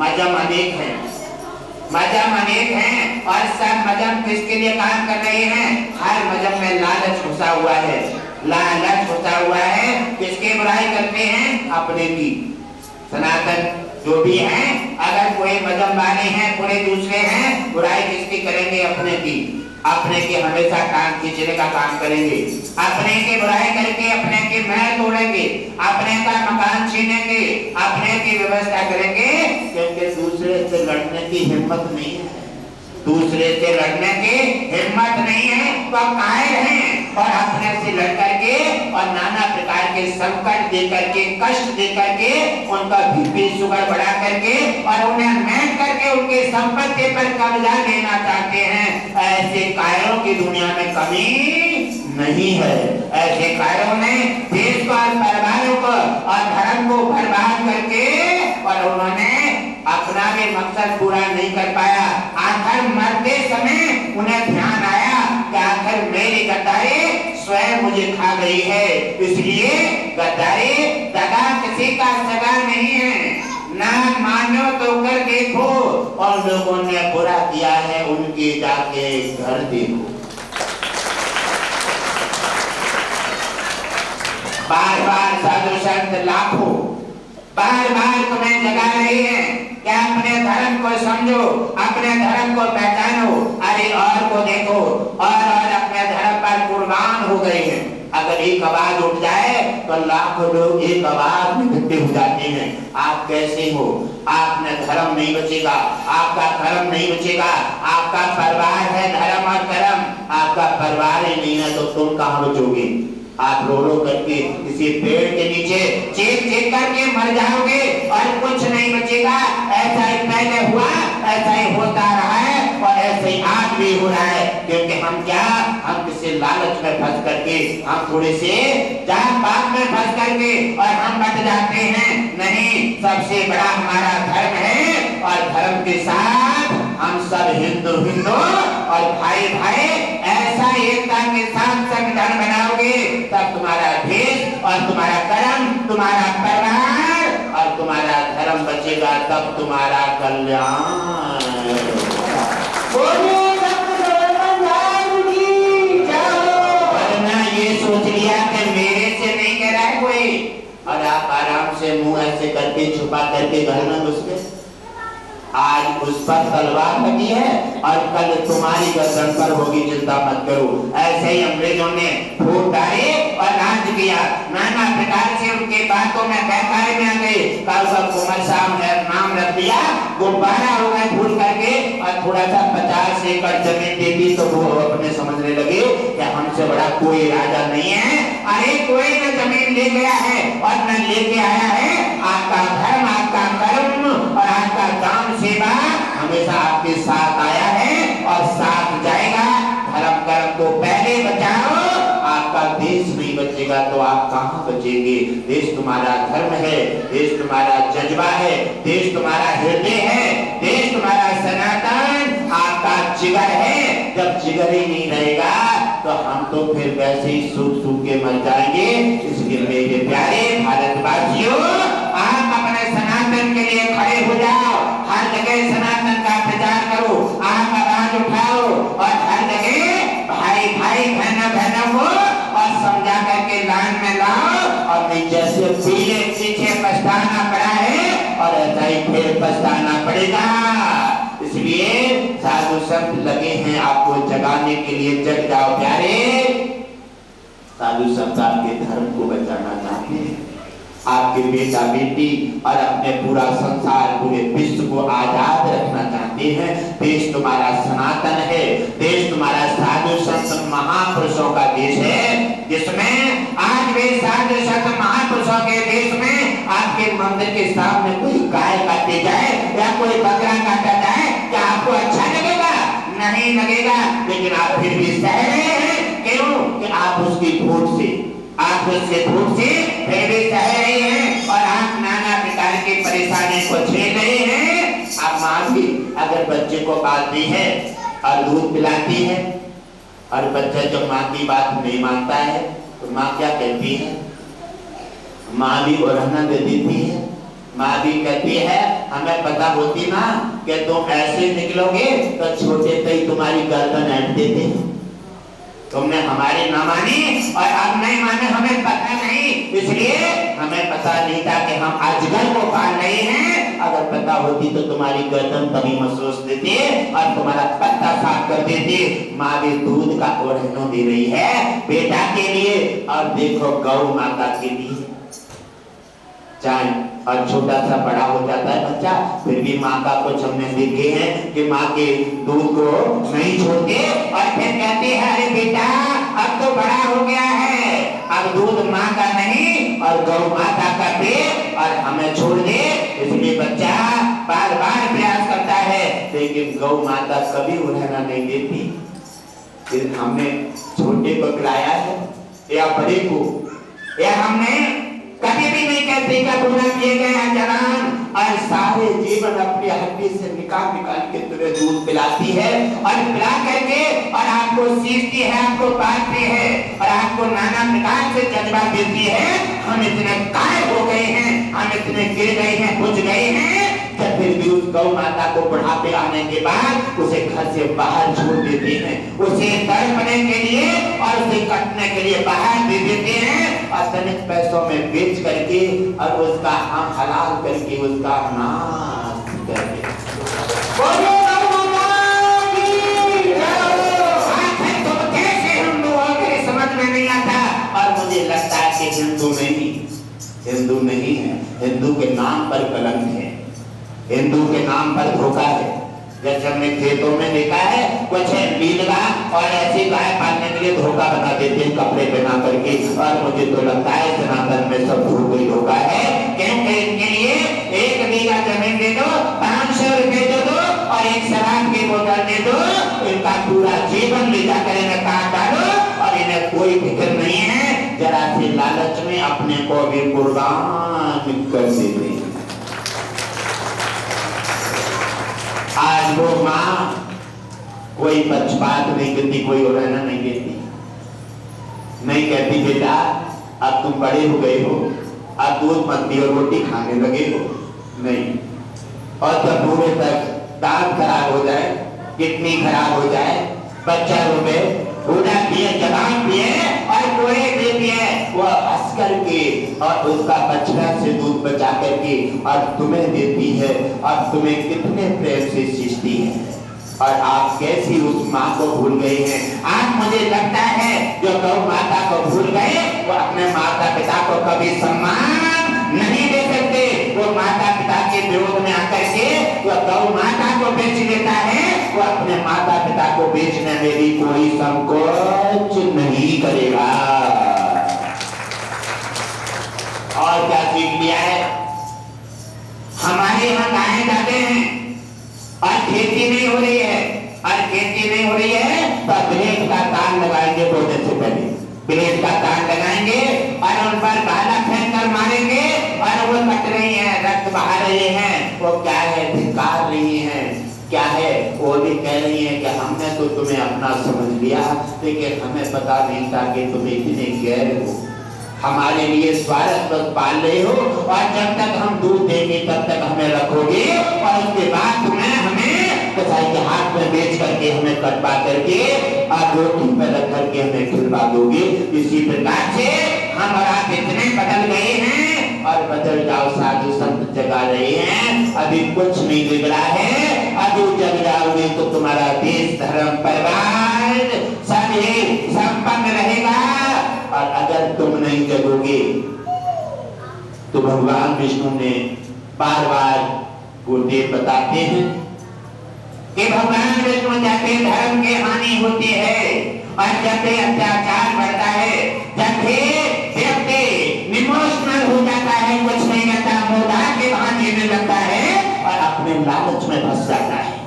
मजहब अनेक हैं, मजहब अनेक हैं और सब मजहब किसके लिए काम कर रहे हैं? हर मजहब में लालच घुसा हुआ है, लालच घुसा हुआ है। किसकी बुराई करते हैं? अपने की। सनातन जो भी हैं, अगर कोई मजहब वाले हैं, कोई दूसरे हैं, बुराई किसकी करेंगे? अपने की। अपने के हमेशा काम खींचने का काम करेंगे, अपने की बुराई करके अपने की महल तोड़ेंगे, अपने का मकान छीनेंगे, अपने की व्यवस्था करेंगे, क्योंकि दूसरे से लड़ने की हिम्मत नहीं है, दूसरे से लड़ने की हिम्मत नहीं है, तो कायर हैं और अपने से लड़ करके और नाना प्रकार के संकट दे करके, कष्ट दे करके, उनका बीपी शुगर बढ़ा करके और उन्हें मैट करके उनके संपत्ति पर कब्जा लेना चाहते हैं। ऐसे कायरों की दुनिया में कमी नहीं है। ऐसे कायरों ने देश को और परिवारों को और धर्म को बर्बाद करके और उन्होंने अपना भी मकसद पूरा नहीं कर पाया। आखिर मरते समय उन्हें ध्यान आया कि आखिर मेरी गद्दारी स्वयं मुझे खा गई है, इसलिए गद्दारी दगा किसी का सगा नहीं है। ना मानो तो कर देखो, और लोगों ने बुरा किया है उनके जाके घर देखो। बार बार साधु संत लाखों बार बार तुम्हें जगा रही है कि अपने धर्म को समझो, अपने धर्म को पहचानो, अरे और को देखो, और अपने धर्म पर कुर्बान हो गए हैं। अगर एक आवाज उठ जाए तो लाखों लोग एक आवाज में इकट्ठे हो जाते हैं। आप कैसे हो? आपने धर्म नहीं बचेगा, आपका धर्म नहीं बचेगा, आपका परिवार है धर्म और कर्म, आपका परिवार ही नहीं है तो तुम कहाँ बचोगे? आप रो रो करके किसी पेड़ के नीचे चीख चीख करके मर जाओगे और कुछ नहीं बचेगा। ऐसा ही पहले हुआ, ऐसा ही होता रहा है और ऐसे ही आज भी हो रहा है, क्योंकि हम किसी लालच में फंस करके, हम थोड़े से जात पात में फंस करके और हम बट जाते हैं। नहीं, सबसे बड़ा हमारा धर्म है और धर्म के साथ हम सब हिंदू हिंदू और भाई भाई ऐसा एकता के साथ संगठन बनाओगे, तब तुम्हारा देश और तुम्हारा कर्म, तुम्हारा परिवार और तुम्हारा धर्म बचेगा, तब तुम्हारा कल्याण। वरना ये सोच लिया कि मेरे से नहीं कह रहा है कोई, और आप आराम से मुंह ऐसे करके छुपा करके घर में घुस गए। आज उस पर तलवार लगी है और कल तुम्हारी गर्दन पर होगी, चिंता मत करो। ऐसे ही अंग्रेजों ने फूट डाले और राज किया, नाना प्रकार से उनके बातों में बहकाए में आ गए। कल सब कुमार साहब ने नाम रख दिया, गुब्बारा हो गए भूल करके, और थोड़ा सा 50 एकड़ जमीन दे दी तो वो अपने समझने लगे कि हमसे बड़ा कोई राजा नहीं है। अरे कोई न जमीन ले गया है और न लेके आया है। आपका धर्म, आपका कर्म और आपका दान सेवा हमेशा आपके साथ आया है और साथ जाएगा। धर्म कर्म को पहले बचाओ, आपका देश नहीं बचेगा तो आप कहाँ बचेंगे? देश तुम्हारा धर्म है, देश तुम्हारा जज्बा है, देश तुम्हारा हृदय है, देश तुम्हारा सनातन, आपका जिगर है। जब जिगर ही नहीं रहेगा तो हम तो फिर वैसे ही सूख सूख के मर जाएंगे। इसलिए मेरे प्यारे भारतवासियों, आप अपने सनातन के लिए खड़े हो जाओ, हर जगह सनातन का प्रचार करो, आप आवाज उठाओ और हर जगह भाई भाई बहना बहना हो और समझा करके लाइन में लाओ। और नहीं जैसे पीछे पछताना पड़ा है और ऐसा ही फिर पछताना पड़ेगा। इसलिए साधु संत लगे हैं आपको जगाने के लिए, जग जाओ प्यारे। साधु संत आपके धर्म को बचाना चाहते हैं, आपके बेटा बेटी और अपने पूरा संसार, पूरे विश्व को आजाद रखना चाहते हैं। देश तुम्हारा सनातन है, देश तुम्हारा साधु संत महापुरुषों का देश है, जिसमें आज भी साधु संत महापुरुषों के देश में आपके मंदिर के सामने कोई गाय काटे जाए या कोई बकरा काटा जाए, क्या आपको अच्छा लगेगा? नहीं लगेगा। लेकिन आप फिर भी सह रहे हैं। क्यों? कि आप उसकी भूख से, आप उसके भूख से फिर भी सह रहे हैं और आप नाना प्रकार की परेशानी को झेल रहे हैं। आप माँ भी अगर बच्चे को पालती है और दूध पिलाती है और बच्चा जब माँ की बात नहीं मानता है तो माँ क्या कहती है? माँ भी ओढ़ना दे देती है माँ भी कहती है हमें पता होती ना कि तुम ऐसे निकलोगे तो छोटे से ही तुम्हारी गर्दन ऐंठ देते, तुमने हमारी ना मानी और अब नहीं माने, हमें पता नहीं, इसलिए हमें पता नहीं था कि हम अजगर को पाल रहे हैं। अगर पता होती तो तुम्हारी गर्दन तभी महसूस देती और तुम्हारा पत्ता साफ कर देती। माँ भी दूध का ओढ़नो दे रही है बेटा के लिए, और देखो गौ माता के लिए। चाहे और छोटा सा बड़ा हो जाता है बच्चा, फिर भी माँ का कुछ हमने देखे हैं कि माँ के दूध को नहीं छोड़ते और फिर कहते हैं अरे बेटा अब तो बड़ा हो गया है, अब दूध माँ का नहीं और गौ माता का पे और हमें छोड़ दे। इसलिए बच्चा बार बार प्रयास करता है, लेकिन गौ माता कभी उड़ाना नहीं देती। फिर हमने छोटे को खिलाया है या बड़े को, या हमने कभी भी नहीं कहते का गुना किए गए हैं जवान, और सारे जीवन अपनी हड्डी से निकाल निकाल के तुम्हें दूध पिलाती है और पिला करके और आपको सीखती है, आपको बांटती है और आपको नाना प्रकार से जज्बा देती है। हम इतने काय हो गए हैं, हम इतने गिर गए हैं, बुझ गए हैं, जब फिर भी उस गौ माता को बुढ़ापे आने के बाद उसे घर से बाहर छोड़ देते हैं, उसे तड़पने के लिए और उसे कटने के लिए बाहर दे देते हैं और तनिक पैसों में बेच करके और उसका हम हलाल करके उसका नाश करके। तो कैसे हम लोग मेरे समझ में नहीं आता, और मुझे लगता है कि हिंदू नहीं है, हिंदू के नाम पर कलंक है, हिंदू के नाम पर धोखा है। जैसे हमने खेतों में देखा है कुछ नीलगा और ऐसी गाय पालने के लिए धोखा बना देते हैं कपड़े पहना करके, और मुझे तो लगता है सनातन में सब कोई धोखा है, क्योंकि इनके लिए 1 बीघा जमीन दे दो, 500 रुपए दे दो और एक शराब की बोतल दे दो, इनका पूरा जीवन ले जाकर इन्हें काट डालो और इन्हें कोई फिक्र नहीं है। जरा सी लालच में अपने को भी कुर्बान कर देते हैं। आज वो माँ कोई पक्षपात नहीं करती, कोई उड़ाना नहीं देती, नहीं कहती बेटा अब तुम बड़े हो गए हो, अब दूध पत्ती और रोटी खाने लगे हो, नहीं। और जब बूढ़े तक दांत खराब हो जाए, किडनी खराब हो जाए, बच्चा रोवे, बूढ़ा पिए, जवान पिए और कोई भी पिए, वो हंस करके और उसका बछड़ा से दूध बचा करके और तुम्हें देती है और तुम्हें कितने प्रेम से सींचती है, और आप कैसी उस माँ को भूल गए हैं। आज मुझे लगता है जो गौ माता को भूल गए वो अपने माता पिता को कभी सम्मान नहीं दे सकते। वो माता पिता के विरोध में आकर के वो गौ माता को बेच लेता है, वो अपने माता पिता को बेचने में भी कोई संकोच नहीं करेगा। और क्या सीख लिया है, हमारे यहाँ गायें जाते हैं और खेती नहीं हो रही है, और खेती नहीं हो रही है तो ब्लेड का तार लगाएंगे, बोलने से पहले ब्लेड का तार लगाएंगे और उन पर भाला फेंक कर मारेंगे और वो कट रही है, रक्त बहा रहे हैं, वो क्या है धिक्कार रही है, क्या है वो भी कह रही है कि हमने तो तुम्हें अपना समझ लिया, लेकिन हमें पता नहीं था कि तुम इतने गैर हो, हमारे लिए स्वार्थ बस पाल रहे हो, और जब तक हम दूध देंगे तब तक हमें रखोगे और उसके बाद तुम्हें हमें कसाई के हाथ में बेच करके हमें कटवा करके और रोटी पर रख करके हमें खिलवा दोगे। इसी प्रकार से हम और आप इतने बदल गए हैं, और बदल जाओ साधु संत जगा रहे हैं, अभी कुछ नहीं बिगड़ा है, अभी जग जाओगे तो तुम्हारा देश धर्म परिवार सब संपन्न रहेगा। और अगर तुम नहीं जगोगे तो भगवान विष्णु ने बार बार गुरुदेव बताते हैं कि भगवान विष्णु जब भी धर्म की हानि होती है और जब भी अत्याचार बढ़ता है, जब भी व्यक्ति इमोशनल हो जाता है, कुछ नहीं करता, मोदा के वहां जीने लगता है और अपने लालच में फंस जाता है,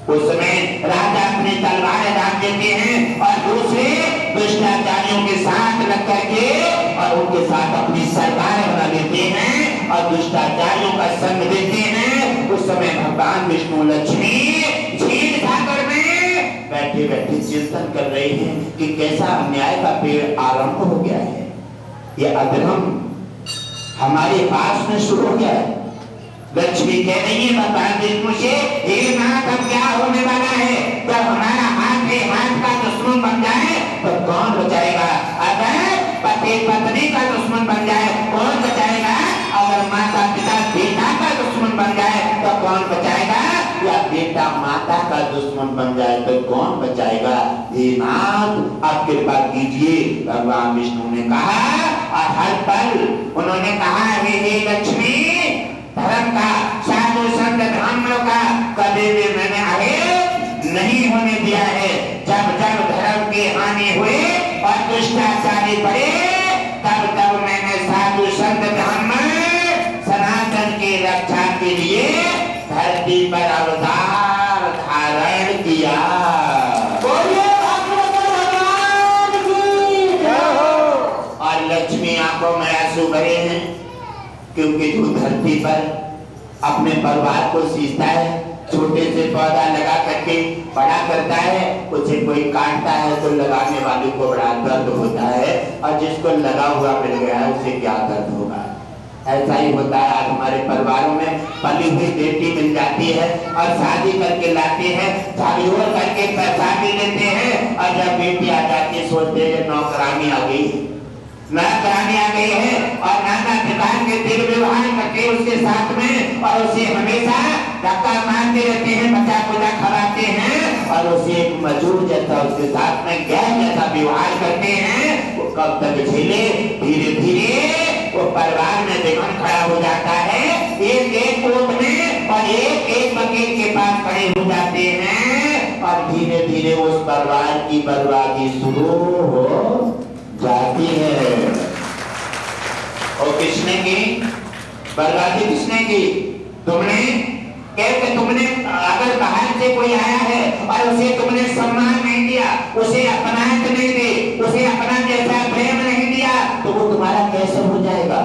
उस समय राजा अपनी तलवारें दाग देते हैं और दूसरे दुष्टाचारियों के साथ लग करके और उनके साथ अपनी सरकार बना देते हैं और दुष्टाचारियों का संग देते हैं। उस समय भगवान विष्णु लक्ष्मी झील सागर में बैठे बैठे चिंतन कर रहे हैं कि कैसा अन्याय का पेड़ आरंभ हो गया है, ये अधर्म हमारे पास में शुरू हो गया है, लक्ष्मी कह रही है भगवान विष्णु से, हे नाथ अब क्या होने वाला है? जब हमारा हाथ है हाथ का दुश्मन बन जाए तो कौन बचाएगा? अगर पति पत्नी का दुश्मन बन जाए कौन बचाएगा? अगर माता पिता बेटा का दुश्मन बन जाए तो कौन बचाएगा? या बेटा माता का दुश्मन बन जाए तो कौन बचाएगा? हे नाथ आप कृपा कीजिए। भगवान विष्णु ने कहा और हर पल उन्होंने कहा, हे लक्ष्मी, धर्म का, साधु संत ब्राह्मणों का कभी भी मैंने अहित नहीं होने दिया है। जब जब धर्म की हानि हुई और दुष्टाचारी बढ़े तब तब मैंने साधु संत ब्राह्मण सनातन की रक्षा के लिए धरती पर अवतार धारण किया। और लक्ष्मी आंखों में आंसू भरे हैं, क्योंकि जो धरती पर अपने परिवार को सींचता है, छोटे से पौधा लगा करके बड़ा करता है, उसे कोई काटता है तो लगाने वाले को बड़ा दर्द होता है, और जिसको लगा हुआ मिल गया है उसे क्या दर्द होगा। ऐसा ही होता है। आज हमारे परिवारों में पली हुई बेटी मिल जाती है और शादी करके लाते हैं, झाड़ियों करके पैसा भी लेते हैं, और जब बेटी आ जाती है सोचते हैं नौकरानी आ गई, नौकरानी आ गई है, और नाना प्रकार के दिल व्यवहार करके उसके साथ में, और उसे हमेशा धक्का मारते रहते हैं, बच्चा पूजा खवाते हैं, और उसे एक मजदूर जैसा उसके साथ में गैर जैसा व्यवहार करते हैं। वो कब तक झेले? धीरे धीरे वो परिवार में विघन खड़ा हो जाता है। एक एक कोट में और एक एक वकील के पास खड़े हो जाते हैं, और धीरे धीरे उस परिवार की बर्बादी शुरू हो जाती है। और किसने की बर्बादी? किसने की? तुमने। कहते तुमने अगर बाहर से कोई आया है और उसे तुमने सम्मान नहीं दिया, उसे अपनात नहीं दी, उसे अपना जैसा प्रेम नहीं दिया, तो वो तुम्हारा कैसे हो जाएगा?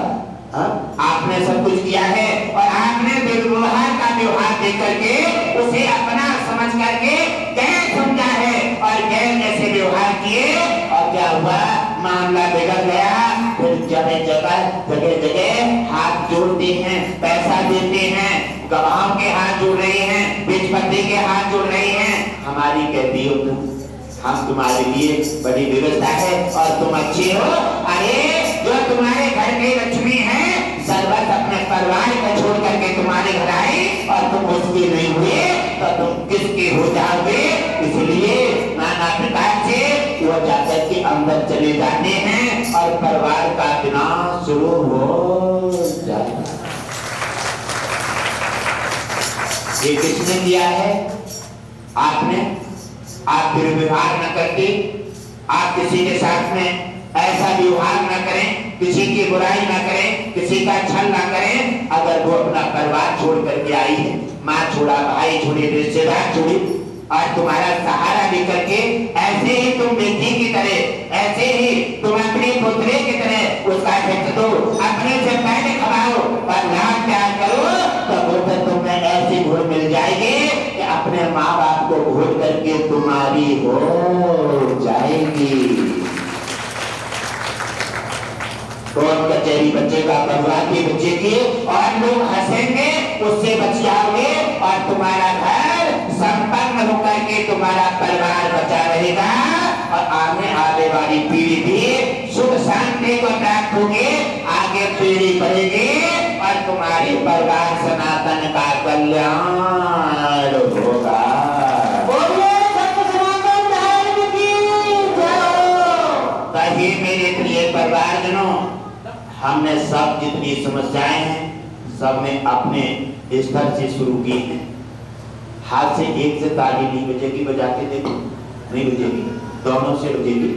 आपने सब कुछ किया है और आपने व्यवहार का व्यवहार दे करके उसे अपना समझ करके गैर समझा है, और गैर जैसे व्यवहार किए, और क्या हुआ? मामला बिगड़ गया। फिर जगह जगह हाथ जोड़ते हैं, पैसा देते हैं, गवाहों के हाथ जोड़ रहे हैं, बीजपति के हाथ जोड़ रहे हैं। हमारी कहती हो तुम, हम तुम्हारे लिए बड़ी व्यवस्था है और तुम अच्छे हो। अरे जो तुम्हारे घर की लक्ष्मी है, सर्वत अपने परिवार को छोड़ करके तुम्हारे घर आई और तुम उसके नहीं हुए तो तुम किसके हो जाओगे? इसलिए नाना प्रकार से वो जाकर के अंदर चले जाते हैं और परिवार का विनाश शुरू हो जाता है। ये किसने किया है? आपने। आप दुर्व्यवहार न करके, आप किसी के साथ में ऐसा व्यवहार न करें, किसी की बुराई न करें, किसी का छल न करें। अगर वो अपना परिवार छोड़ करके आई है, माँ छोड़ा, भाई छोड़े, रिश्तेदार छोड़ी, और तुम्हारा सहारा लेकर के, ऐसे ही तुम बेटी की तरह, ऐसे ही तुम अपने पुत्र की तरह उसका हित दो, अपने से पहले खवाओ और लाड प्यार करो, तो वो तुम्हें ऐसी भूल मिल जाएगी कि अपने माँ बाप को भूल करके तुम्हारी हो जाएगी। कोर्ट कचहरी बचेगा, परिवार के बच्चे की, और लोग हंसेंगे, उससे बच जाओगे, और तुम्हारा घर संपन्न होकर के तुम्हारा परिवार बचा रहेगा, और आने वाली पीढ़ी भी सुख शांति को प्राप्त होगी, आगे पीढ़ी बढ़ेगी, और तुम्हारी परिवार सनातन का कल्याण होगा। कहीं मेरे प्रिय परिवारजनों, हमने सब जितनी समस्याएं हैं सब में अपने स्तर से शुरू की है। हाथ से एक से ताली नहीं बजेगी, बजा के देखो, नहीं बजेगी, दोनों से बजेगी।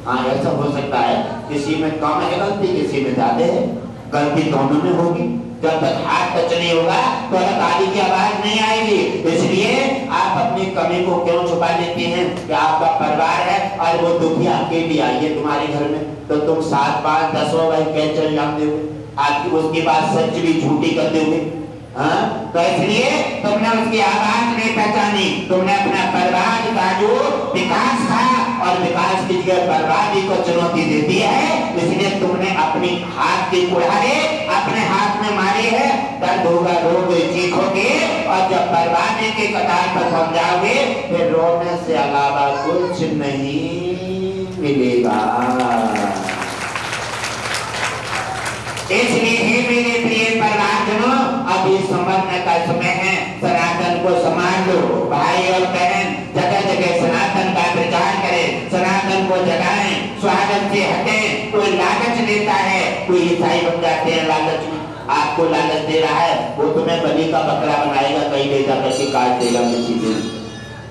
हाँ, ऐसा हो सकता है किसी में कम है गलती, किसी में ज्यादा है गलती, दोनों में होगी। जब तक हाथ टच नहीं होगा तो ताली की आवाज नहीं आएगी। इसलिए आप अपनी कमी को क्यों छुपा लेते हैं कि आपका परिवार है और वो दुखी अकेली आई है तुम्हारे घर में, तो तुम 7 5 10 भाई कैसे अंजाम दोगे? आपकी उसकी बात सच भी झूठी कर दोगे। हाँ, तो इसलिए तुमने उसकी आवाज नहीं पहचानी, तुमने अपना परिवार का जो विकास था और विकास की जगह बर्बादी को चुनौती देती है। इसलिए तुमने अपनी हाथ की कुल्हाड़ी अपने हाथ में मारी है। दर्द होगा, रोगे, चीखोगे और जब बर्बादी के कतार पर पहुंच जाओगे फिर रोने से अलावा कुछ नहीं मिलेगा। इसलिए ही मेरे प्रिय परिवारजनों, अभी समझने का समय है। सनातन को संभाल लो। भाई और बहन जगह जगह सनातन का प्रचार करें, सनातन को जगाएं, स्वागत से हटें। कोई लालच देता है, कोई ईसाई बन जाते हैं लालच में। आपको लालच दे रहा है, वो तुम्हें बलि का बकरा बनाएगा, कहीं ले जाकर के काट देगा, किसी दिन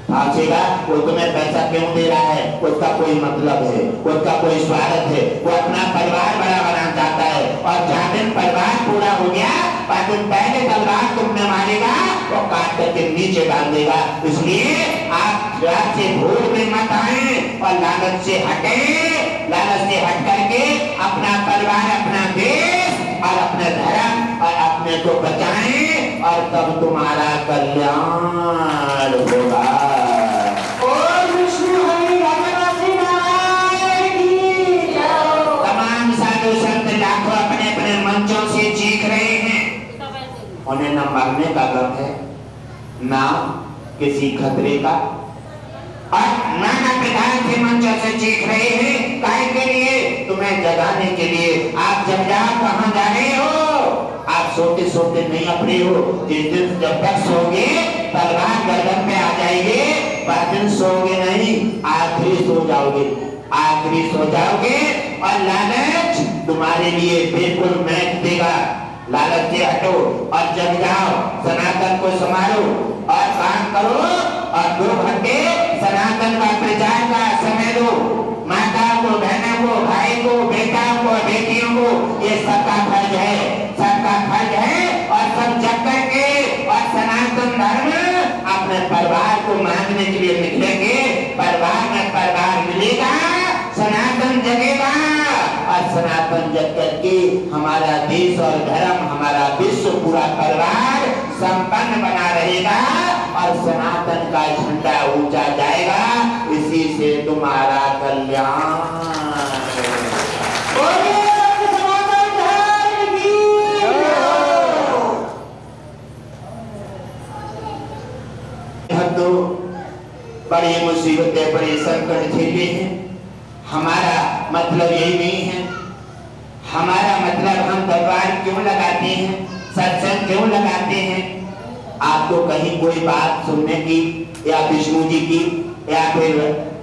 फांसेगा। वो तुम्हें पैसा क्यों दे रहा है? उसका कोई मतलब है, उसका कोई स्वार्थ है। वो अपना परिवार बड़ा बनाना चाहता है और जहाँ दिन परिवार पूरा हो गया, 5 दिन पहले तलवार तुमने मारेगा, वो काट करके नीचे डाल देगा। इसलिए आप रात से भूल में मत आए और लालच से हटे। लालच से हट करके अपना परिवार, अपना देश और अपने धर्म और अपने को बचाएं और तब तुम्हारा कल्याण होगा। तमाम साधु संत लाखों अपने अपने मंचों से चीख रहे हैं। उन्हें न मरने का गम है, ना किसी खतरे का, और नाना प्रकार के मंचों से चीख रहे हैं। काहे के लिए? तुम्हें जगाने के लिए। आप जब जाओ कहाँ जा रहे हो? आप सोते सोते नहीं अपने हो। जिस दिन जब तक सोगे तलवार गर्दन पे आ जाएगी, वह दिन सोगे नहीं, आखिरी सो जाओगे, आखिरी सो जाओगे और लालच तुम्हारे लिए बिल्कुल महक देगा। लालच से हटो और जग जाओ, सनातन को संभालो और काम करो और 2 घंटे सनातन का प्रचार का समय दो। माता को, बहनों को, भाई को, बेटाओं को, बेटियों को, ये सबका फर्ज है, सबका फर्ज है। और सब जग करके और सनातन धर्म अपने परिवार को मांगने के लिए निकलेंगे। परिवार में परिवार मिलेगा, सनातन जगेगा और सनातन जग करके हमारा देश और धर्म, हमारा विश्व, पूरा परिवार संपन्न बना रहेगा और सनातन का झंडा ऊंचा जाएगा। इसी से तुम्हारा कल्याण। तो बड़ी मुसीबतें, बड़े संकट झेले हैं। हमारा मतलब यही नहीं है। हमारा मतलब हम तलवार क्यों लगाते हैं, सत्संग क्यों लगाते हैं? आपको कहीं कोई बात सुनने की या विष्णु जी की या फिर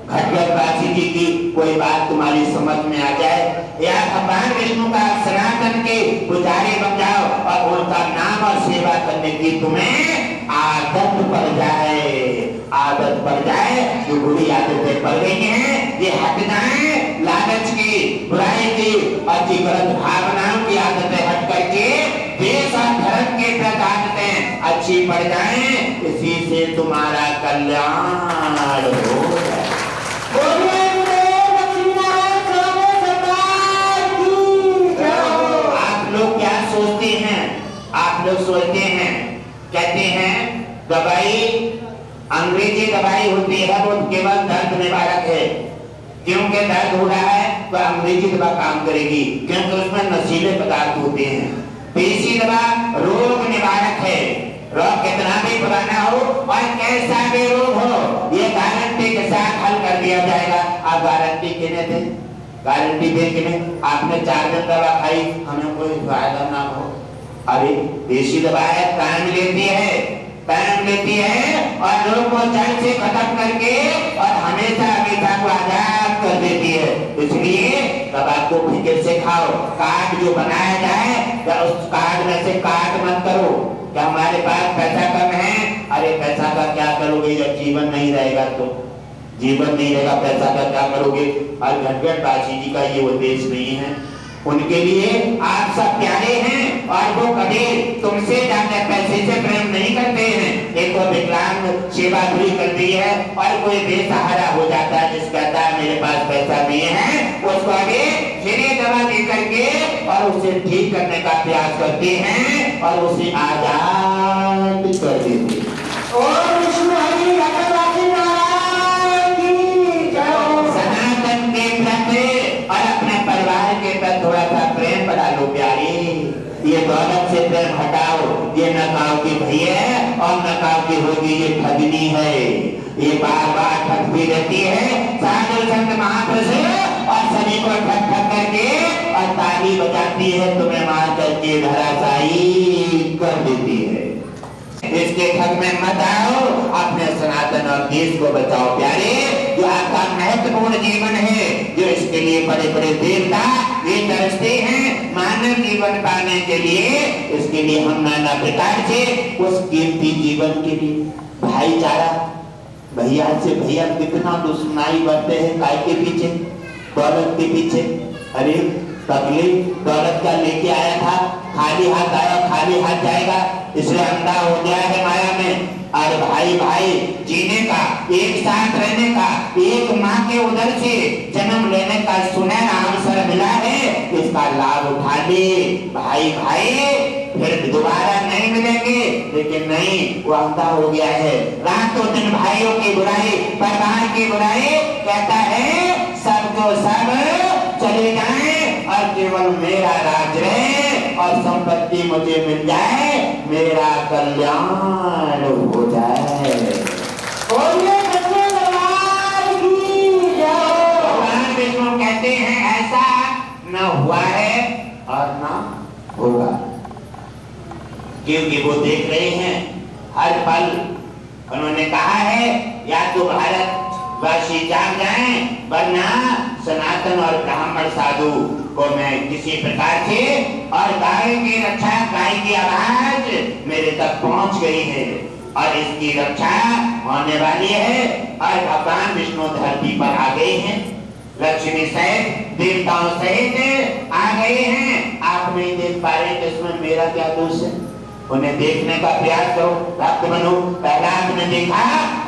घटगढ़वासी जी की कोई बात तुम्हारी समझ में आ जाए, या भगवान विष्णु का सनातन के पुजारी बन जाओ और उनका नाम और सेवा करने की तुम्हें आदत पड़ जाए, आदत पड़ जाए। जो बुरी आदतें पड़ गई हैं ये हट जाए। लालच की, बुराई की और गलत भावनाओं की आदतें हट करके देश और धर्म के प्रति आदतें अच्छी पड़ जाए। इसी से तुम्हारा कल्याण हो। आप लोग क्या सोचते हैं? आप लोग सोचते हैं, कहते हैं दवाई, अंग्रेजी दवाई होती है वो केवल दर्द निवारक है। क्योंकि दर्द हो रहा है तो अंग्रेजी दवा काम करेगी, क्योंकि उसमें नशीले पदार्थ होते हैं। देसी दवा रोग निवारक है। रोग कितना भी पुराना हो और कैसा भी रोग हो, ये गारंटी के साथ हल कर दिया जाएगा। आप गारंटी किने थे? गारंटी दे कि नहीं? आपने 4 दिन दवा खाई, हमें कोई फायदा ना हो। अरे देसी दवा है, टाइम लेती है, टाइम लेती है और रोग को जड़ से खत्म करके और हमेशा हमेशा को आजाद कर देती है। इसलिए दवा को फिक्र से खाओ। कार्ड जो बनाया जाए तो उस कार्ड में से काट मत करो। क्या हमारे पास पैसा कम है? अरे पैसा का क्या करोगे जब जीवन नहीं रहेगा? तो जीवन नहीं रहेगा, पैसा का क्या करोगे? और घटगढ़वासी जी का ये उद्देश्य नहीं है। उनके लिए आप सब प्यारे हैं और वो कभी तुमसे ज्यादा पैसे से प्रेम नहीं करते हैं। एक तो विकलांग सेवा भी करती है और कोई बेसहारा हो जाता है जिस कहता है मेरे पास पैसा नहीं है, उसको आगे फ्री दवा दे करके और उसे ठीक करने का प्रयास करते हैं और उसे आजाद कर देते हैं। ये दौलत से प्रेम हटाओ, ये न कहो कि भैया और न कहो कि होगी ये ठगनी है, ये बार बार ठगती रहती है साधु संत महापुरुष और सभी को ठग ठग करके और ताली बजाती है, तुम्हें मार करके धराशायी कर देती है। इसके ठग में मत आओ, अपने सनातन और देश को बचाओ प्यारे। जो आपका महत्वपूर्ण जीवन है, जो इसके लिए बड़े बड़े देवता ये तरसते हैं मानव जीवन पाने के लिए, इसके लिए हम नाना प्रकार से उस कीमती जीवन के लिए भाईचारा, भैया से भैया कितना दुश्मनाई बढ़ते हैं, काय के पीछे, दौलत के पीछे। अरे तकलीफ दौलत का लेके आया था, खाली हाथ आया खाली हाथ जाएगा, इसलिए अंधा हो गया है माया में। और भाई भाई जीने का, एक साथ रहने का, एक माँ के उदर से जन्म लेने का सुनहरा अवसर मिला है, इसका लाभ उठा ले भाई भाई, फिर दोबारा नहीं मिलेंगे। लेकिन नहीं, वो अंधा हो गया है, रातों दिन भाइयों की बुराई, परिवार की बुराई कहता है, सबको सब चले जाए और केवल मेरा राज रहे और संपत्ति मुझे मिल जाए, मेरा कल्याण हो जाए। भगवान विष्णु कहते हैं ऐसा न हुआ है और न होगा, क्योंकि वो देख रहे हैं हर पल। उन्होंने कहा है या तो भारत वासी जाग जाएं, वरना सनातन और ब्राह्मण साधु को मैं किसी प्रकार से, और गाय की रक्षा, गाय की आवाज मेरे तक पहुंच गई है और इसकी रक्षा होने वाली है। और भगवान विष्णु धरती पर आ गए हैं, लक्ष्मी सहित देवताओं सहित आ गए हैं। आप नहीं देख पा रहे तो इसमें मेरा क्या दोष है? उन्हें देखने का प्रयास करो, भक्त बनो। पहला आपने देखा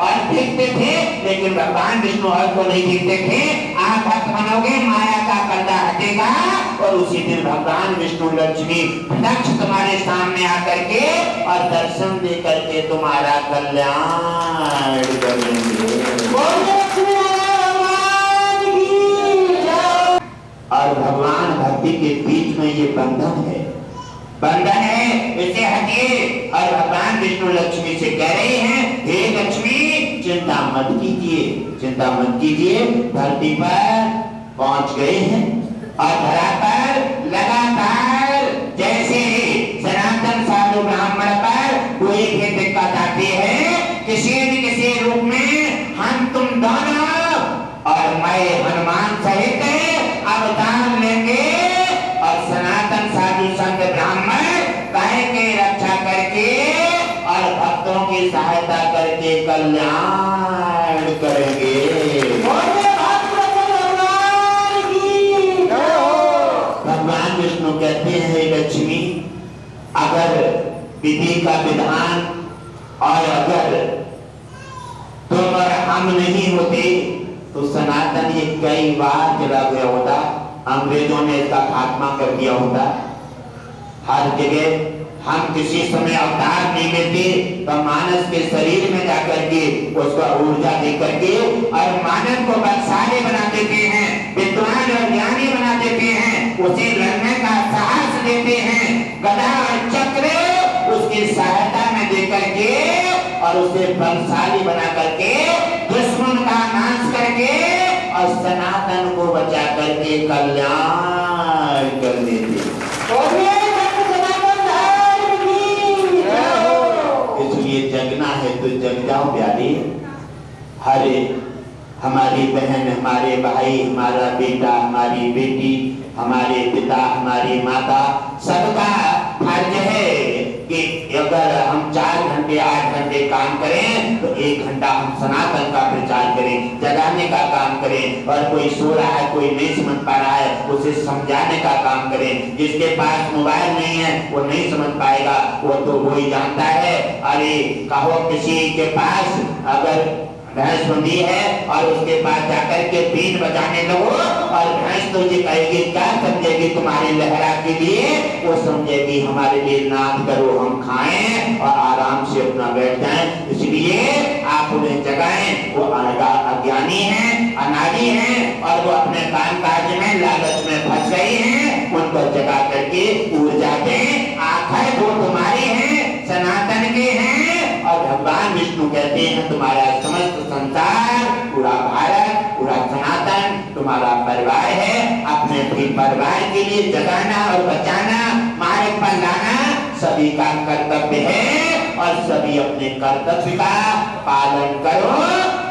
और देखते थे, लेकिन भगवान विष्णु और को नहीं देखते थे। आप भक्त बनोगे, माया का पर्दा हटेगा और उसी दिन भगवान विष्णु लक्ष्मी प्रत्यक्ष तुम्हारे सामने आकर के और दर्शन दे करके तुम्हारा कल्याण करेंगे। और भगवान भक्ति के बीच में ये बंधन है, बंधन है, इसे हटिए। और भगवान विष्णु लक्ष्मी से कह रहे हैं, हे लक्ष्मी चिंता मत कीजिए, चिंता मत कीजिए। धरती पर पहुंच गए हैं और धरा पर लगातार जैसे सनातन साधु ब्राह्मण पर कोई भी दिक्कत आती है, किसी न किसी रूप में हम तुम दोनों और मैं हनुमान सहित अवतार लेंगे और सनातन साधु संत ब्राह्मण गाय की रक्षा करके और भक्तों की सहायता करके कल्याण करेंगे। भगवान विष्णु कहते हैं, लक्ष्मी अगर विधि का विधान और अगर तुम और हम नहीं होते तो सनातन ये कई बार चला गया होता, अंग्रेजों ने इसका खात्मा कर दिया होता। हर जगह हम किसी समय अवतार नहीं लेते तो मानस के शरीर में जाकर के उसका ऊर्जा दे करके और मानस को बलशाली बना देते हैं, विद्वान और ज्ञानी बना देते हैं, उसे लड़ने का साहस देते हैं, गदा और चक्र उसकी सहायता में दे करके और उसे बलशाली बना करके दुश्मन का नाश करके और सनातन को बचा करके कल्याण कर देते। इसलिए जगना है तो जग जाओ प्यारे। हरे हमारी बहन, हमारे भाई, हमारा बेटा, हमारी बेटी, हमारे पिता, हमारी माता, सबका फर्ज है कि अगर हम 4 घंटे 8 घंटे काम करें तो 1 घंटा हम सनातन का प्रचार करें, जगाने का काम करें। और कोई सो रहा है, कोई नहीं समझ पा रहा है, उसे समझाने का काम करें। जिसके पास मोबाइल नहीं है वो नहीं समझ पाएगा, वो तो वो ही जानता है। अरे कहो किसी के पास अगर भैंस सुनी है और उसके पास जाकर के बीन बजाने लगो और भैंस तो ये कहेगी, क्या समझेगी तुम्हारी लहरा के लिए? वो समझेगी हमारे लिए नाद करो, हम खाएं और आराम से अपना बैठ जाएं। इसलिए आप उन्हें जगाएं। वो अज्ञानी हैं, अनाड़ी हैं और वो अपने काम काज में लालच में फंस गई हैं। उनको जगा करके ऊर्जा दें। आखिर वो तुम्हारी हैं, सनातन के हैं और भगवान विष्णु कहते हैं तुम्हारा समस्त संसार, पूरा भारत, पूरा सनातन तुम्हारा परिवार है। अपने भी परिवार के लिए जगाना और बचाना, मार्ग पर लाना सभी का कर्तव्य है और सभी अपने कर्तव्य का पालन करो,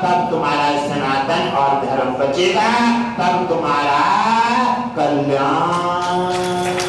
तब तुम्हारा सनातन और धर्म बचेगा, तब तुम्हारा कल्याण।